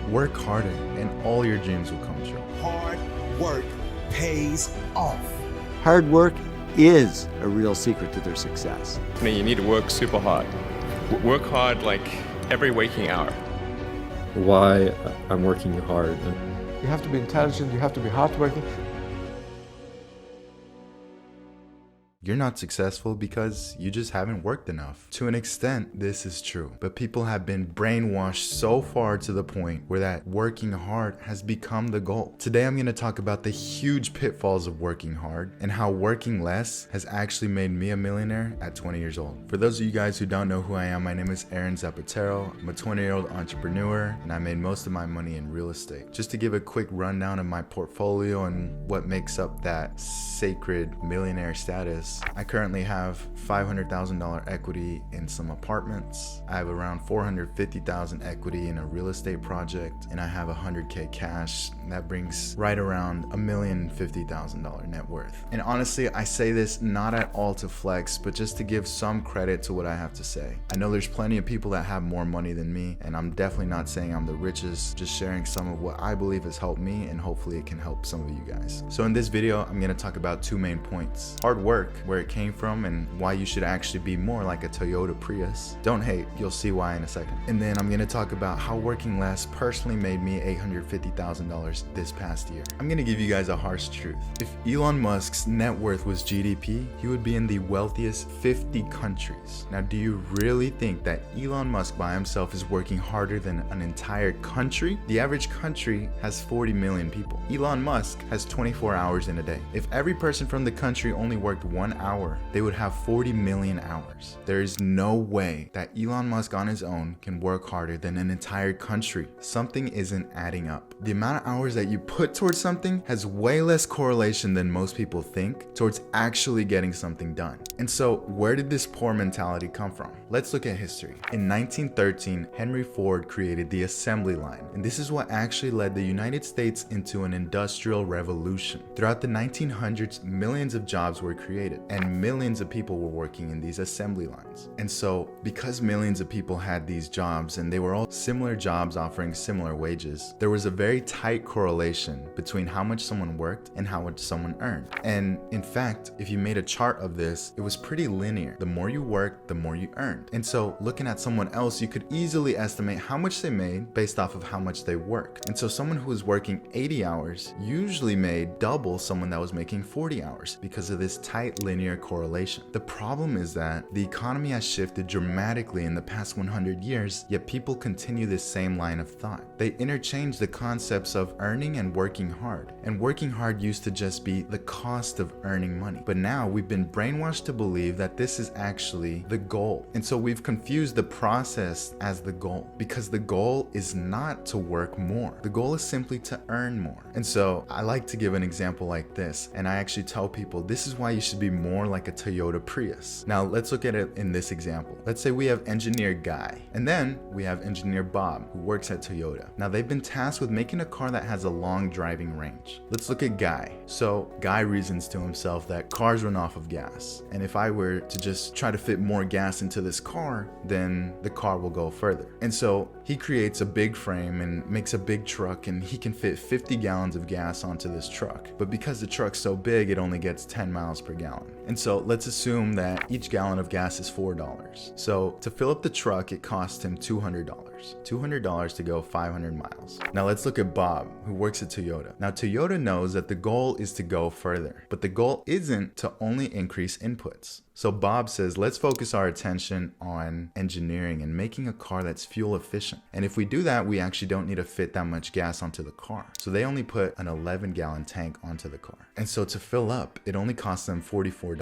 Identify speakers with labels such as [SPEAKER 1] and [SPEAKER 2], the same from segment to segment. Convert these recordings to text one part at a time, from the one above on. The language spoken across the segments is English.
[SPEAKER 1] Work harder and all your dreams will come true.
[SPEAKER 2] Hard work pays off.
[SPEAKER 3] Hard work is a real secret to their success.
[SPEAKER 4] You need to work super hard. Work hard like every waking hour.
[SPEAKER 5] Why I'm working hard.
[SPEAKER 6] You have to be intelligent, you have to be hardworking.
[SPEAKER 1] You're not successful because you just haven't worked enough. To an extent, this is true, but people have been brainwashed so far to the point where that working hard has become the goal. Today, I'm going to talk about the huge pitfalls of working hard and how working less has actually made me a millionaire at 20 years old. For those of you guys who don't know who I am, my name is Aron Zapatero. I'm a 20-year-old entrepreneur and I made most of my money in real estate. Just to give a quick rundown of my portfolio and what makes up that sacred millionaire status, I currently have $500,000 equity in some apartments. I have around $450,000 equity in a real estate project, and I have $100K cash. That brings right around $1,050,000 net worth. And honestly, I say this not at all to flex, but just to give some credit to what I have to say. I know there's plenty of people that have more money than me, and I'm definitely not saying I'm the richest, just sharing some of what I believe has helped me, and hopefully it can help some of you guys. So in this video, I'm gonna talk about two main points. Hard work, where it came from, and why you should actually be more like a Toyota Prius. Don't hate, you'll see why in a second. And then I'm gonna talk about how working less personally made me $850,000 this past year. I'm gonna give you guys a harsh truth. If Elon Musk's net worth was GDP, he would be in the wealthiest 50 countries. Now, do you really think that Elon Musk by himself is working harder than an entire country? The average country has 40 million people. Elon Musk has 24 hours in a day. If every person from the country only worked 1 hour, they would have 40 million hours. There is no way that Elon Musk on his own can work harder than an entire country. Something isn't adding up. The amount of hours that you put towards something has way less correlation than most people think towards actually getting something done. And so, where did this poor mentality come from? Let's look at history. In 1913, Henry Ford created the assembly line, and this is what actually led the United States into an industrial revolution. Throughout the 1900s, millions of jobs were created, and millions of people were working in these assembly lines. And so, because millions of people had these jobs, and they were all similar jobs offering similar wages, there was a very tight correlation between how much someone worked and how much someone earned. And in fact, if you made a chart of this, it was pretty linear. The more you worked, the more you earned. And so, looking at someone else, you could easily estimate how much they made based off of how much they worked. And so, someone who was working 80 hours usually made double someone that was making 40 hours because of this tight linear correlation. The problem is that the economy has shifted dramatically in the past 100 years, yet people continue this same line of thought. They interchange the concepts of earning and working hard. And working hard used to just be the cost of earning money. But now we've been brainwashed to believe that this is actually the goal. And so we've confused the process as the goal, because the goal is not to work more. The goal is simply to earn more. And so I like to give an example like this, and I actually tell people this is why you should be more like a Toyota Prius. Now let's look at it in this example. Let's say we have engineer Guy, and then we have engineer Bob, who works at Toyota. Now they've been tasked with making a car that has a long driving range. Let's look at Guy. So Guy reasons to himself that cars run off of gas, and if I were to just try to fit more gas into this car, then the car will go further. And so he creates a big frame and makes a big truck, and he can fit 50 gallons of gas onto this truck. But because the truck's so big, it only gets 10 miles per gallon. And so let's assume that each gallon of gas is $4. So to fill up the truck, it costs him $200 to go 500 miles. Now let's look at Bob, who works at Toyota. Now Toyota knows that the goal is to go further, but the goal isn't to only increase inputs. So Bob says, let's focus our attention on engineering and making a car that's fuel efficient. And if we do that, we actually don't need to fit that much gas onto the car. So they only put an 11-gallon tank onto the car. And so to fill up, it only cost them $44.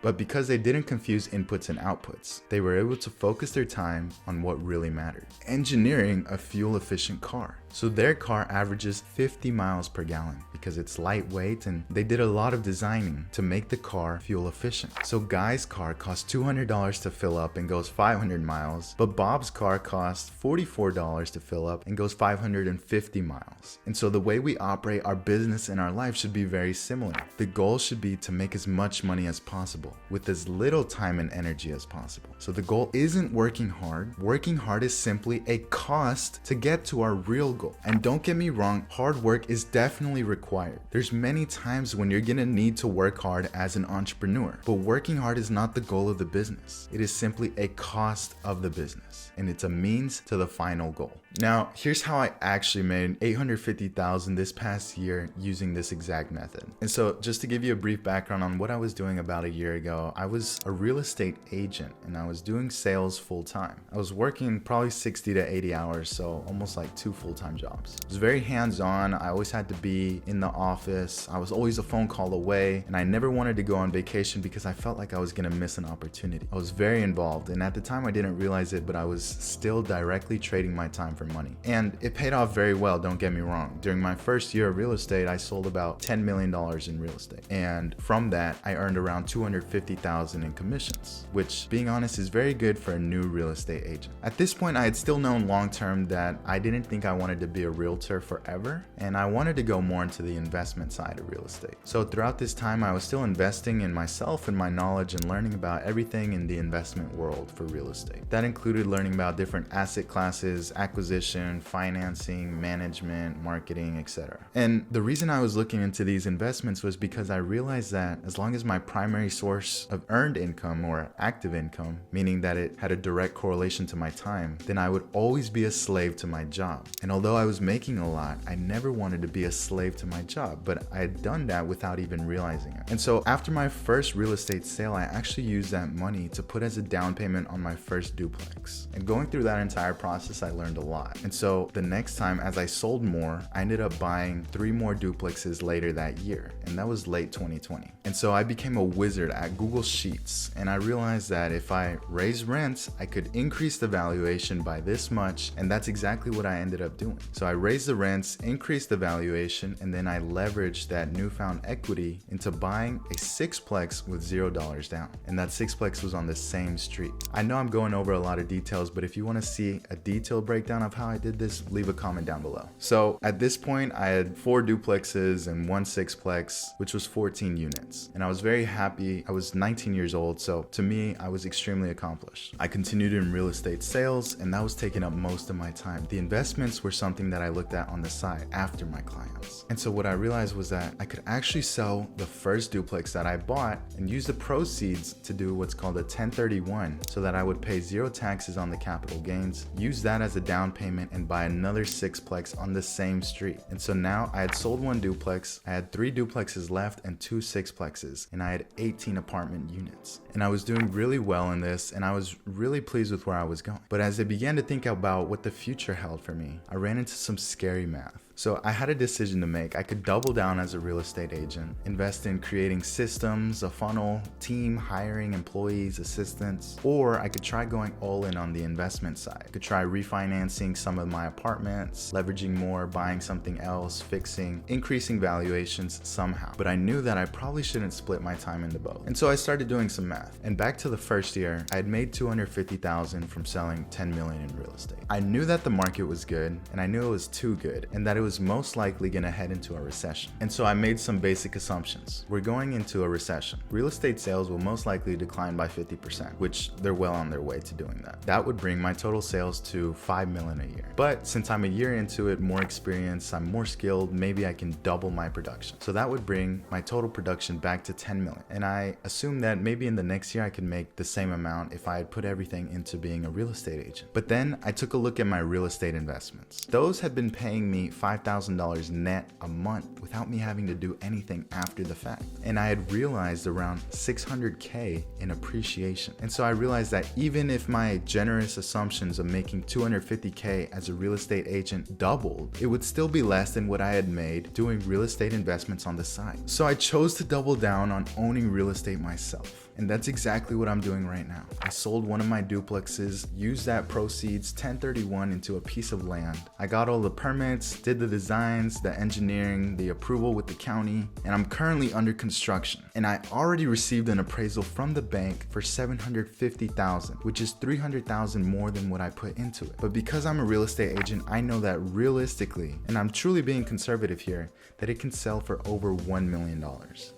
[SPEAKER 1] But because they didn't confuse inputs and outputs, they were able to focus their time on what really mattered: engineering a fuel efficient car. So their car averages 50 miles per gallon because it's lightweight, and they did a lot of designing to make the car fuel efficient. So Guy's car costs $200 to fill up and goes 500 miles, but Bob's car costs $44 to fill up and goes 550 miles. And so the way we operate our business and our life should be very similar. The goal should be to make as much money as possible with as little time and energy as possible. So the goal isn't working hard. Working hard is simply simply a cost to get to our real goal. And don't get me wrong, hard work is definitely required. There's many times when you're gonna need to work hard as an entrepreneur, but working hard is not the goal of the business. It is simply a cost of the business, and it's a means to the final goal. Now, here's how I actually made $850,000 this past year using this exact method. And so just to give you a brief background on what I was doing about a year ago, I was a real estate agent and I was doing sales full time. I was working probably 60 to 80 hours, so almost like 2 full-time jobs. It was very hands-on. I always had to be in the office. I was always a phone call away, and I never wanted to go on vacation because I felt like I was gonna miss an opportunity. I was very involved, and at the time I didn't realize it, but I was still directly trading my time for money. And it paid off very well, don't get me wrong. During my first year of real estate, I sold about $10 million in real estate. And from that, I earned around $250,000 in commissions, which, being honest, is very good for a new real estate agent. At this point, I had still known long-term that I didn't think I wanted to be a realtor forever, and I wanted to go more into the investment side of real estate. So throughout this time, I was still investing in myself and my knowledge and learning about everything in the investment world for real estate. That included learning about different asset classes, acquisition, financing, management, marketing, etc. And the reason I was looking into these investments was because I realized that as long as my primary source of earned income or active income, meaning that it had a direct correlation to my time, then I would always be a slave to my job. And although I was making a lot, I never wanted to be a slave to my job, but I had done that without even realizing it. And so after my first real estate sale, I actually used that money to put as a down payment on my first duplex. And going through that entire process, I learned a lot. And so the next time, as I sold more, I ended up buying 3 more duplexes later that year, and that was late 2020. And so I became a wizard at Google Sheets, and I realized that if I raised rents, I could increase the valuation by this much, and that's exactly what I ended up doing. So I raised the rents, increased the valuation, and then I leveraged that newfound equity into buying a 6-plex with $0 down. And that 6-plex was on the same street. I know I'm going over a lot of details, but if you want to see a detailed breakdown of how I did this, leave a comment down below. So at this point, I had 4 duplexes and 1 6-plex, which was 14 units. And I was very happy. I was 19 years old, so to me, I was extremely accomplished. I continued in real estate sales, and that was taking up most of my time. The investments were something that I looked at on the side after my clients. And so what I realized was that I could actually sell the first duplex that I bought and use the proceeds to do what's called a 1031, so that I would pay 0 taxes on the capital gains, use that as a down payment, and buy another 6-plex on the same street. And so now I had sold 1 duplex, I had 3 duplexes left and 2 6-plexes, and I had 18 apartment units. And I was doing really well in this, and I was really pleased with where I was going. But as I began to think about what the future held for me, I ran into some scary math. So I had a decision to make. I could double down as a real estate agent, invest in creating systems, a funnel, team, hiring employees, assistants, or I could try going all in on the investment side. I could try refinancing some of my apartments, leveraging more, buying something else, fixing, increasing valuations somehow. But I knew that I probably shouldn't split my time into both. And so I started doing some math. And back to the first year, I had made $250,000 from selling $10 million in real estate. I knew that the market was good, and I knew it was too good, and that it was most likely going to head into a recession. And so I made some basic assumptions. We're going into a recession. Real estate sales will most likely decline by 50%, which they're well on their way to doing that. That would bring my total sales to $5 million a year. But since I'm a year into it, more experience, I'm more skilled, maybe I can double my production. So that would bring my total production back to 10 million. And I assume that maybe in the next year I could make the same amount if I had put everything into being a real estate agent. But then I took a look at my real estate investments. Those had been paying me $5,000 net a month without me having to do anything after the fact. And I had realized around $600K in appreciation. And so I realized that even if my generous assumptions of making $250K as a real estate agent doubled, it would still be less than what I had made doing real estate investments on the side. So I chose to double down on owning real estate myself. And that's exactly what I'm doing right now. I sold one of my duplexes, used that proceeds 1031 into a piece of land. I got all the permits, did the designs, the engineering, the approval with the county, and I'm currently under construction. And I already received an appraisal from the bank for $750,000, which is $300,000 more than what I put into it. But because I'm a real estate agent, I know that realistically, and I'm truly being conservative here, that it can sell for over $1 million.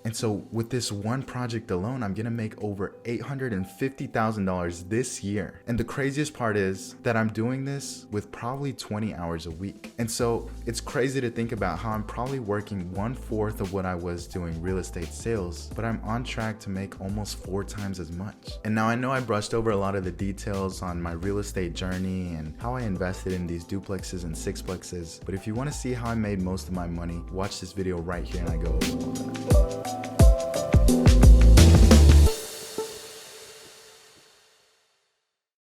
[SPEAKER 1] And so with this one project alone, I'm gonna make make over $850,000 this year. And the craziest part is that I'm doing this with probably 20 hours a week. And so it's crazy to think about how I'm probably working 1/4 of what I was doing real estate sales, but I'm on track to make almost 4 times as much. And now I know I brushed over a lot of the details on my real estate journey and how I invested in these duplexes and sixplexes, but if you want to see how I made most of my money, watch this video right here and I go over.